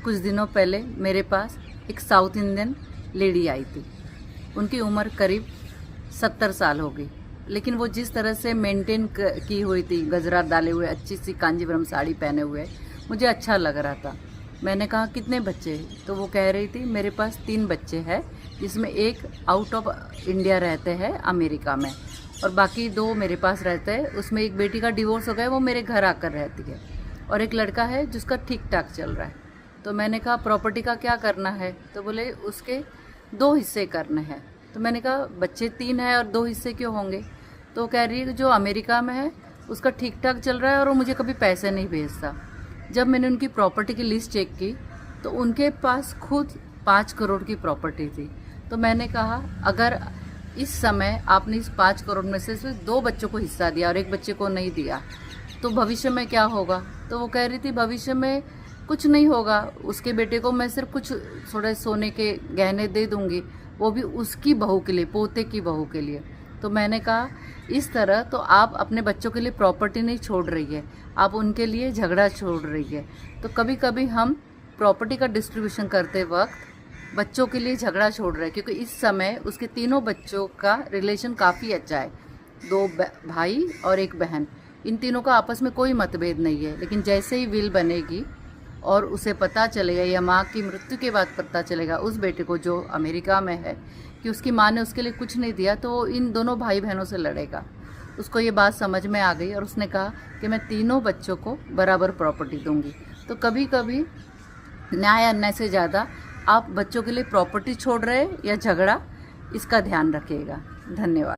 कुछ दिनों पहले मेरे पास एक साउथ इंडियन लेडी आई थी। उनकी उम्र करीब 70 साल हो गई, लेकिन वो जिस तरह से मेंटेन की हुई थी, गजरा डाले हुए, अच्छी सी कांजीवरम साड़ी पहने हुए, मुझे अच्छा लग रहा था। मैंने कहा कितने बच्चे? तो वो कह रही थी मेरे पास 3 बच्चे हैं, जिसमें एक आउट ऑफ इंडिया रहते हैं अमेरिका में, और बाकी 2 मेरे पास रहते हैं। उसमें एक बेटी का डिवोर्स हो गया, वो मेरे घर आकर रहती है, और एक लड़का है जिसका ठीक ठाक चल रहा है। तो मैंने कहा प्रॉपर्टी का क्या करना है? तो बोले उसके 2 हिस्से करने हैं। तो मैंने कहा बच्चे 3 हैं और 2 हिस्से क्यों होंगे? तो कह रही है कि जो अमेरिका में है उसका ठीक ठाक चल रहा है और वो मुझे कभी पैसे नहीं भेजता। जब मैंने उनकी प्रॉपर्टी की लिस्ट चेक की तो उनके पास खुद 5 करोड़ की प्रॉपर्टी थी। तो मैंने कहा अगर इस समय आपने इस 5 करोड़ में से सिर्फ 2 बच्चों को हिस्सा दिया और एक बच्चे को नहीं दिया तो भविष्य में क्या होगा? तो वो कह रही थी भविष्य में कुछ नहीं होगा, उसके बेटे को मैं सिर्फ कुछ थोड़े सोने के गहने दे दूंगी, वो भी उसकी बहू के लिए, पोते की बहू के लिए। तो मैंने कहा इस तरह तो आप अपने बच्चों के लिए प्रॉपर्टी नहीं छोड़ रही है, आप उनके लिए झगड़ा छोड़ रही है। तो कभी कभी हम प्रॉपर्टी का डिस्ट्रीब्यूशन करते वक्त बच्चों के लिए झगड़ा छोड़ रहे हैं, क्योंकि इस समय उसके तीनों बच्चों का रिलेशन काफ़ी अच्छा है, 2 भाई और 1 बहन। इन तीनों का आपस में कोई मतभेद नहीं है, लेकिन जैसे ही विल बनेगी और उसे पता चलेगा, या माँ की मृत्यु के बाद पता चलेगा उस बेटे को जो अमेरिका में है कि उसकी माँ ने उसके लिए कुछ नहीं दिया, तो इन दोनों भाई बहनों से लड़ेगा। उसको ये बात समझ में आ गई और उसने कहा कि मैं तीनों बच्चों को बराबर प्रॉपर्टी दूंगी। तो कभी कभी न्याय अन्याय से ज़्यादा आप बच्चों के लिए प्रॉपर्टी छोड़ रहे हैं या झगड़ा, इसका ध्यान रखिएगा। धन्यवाद।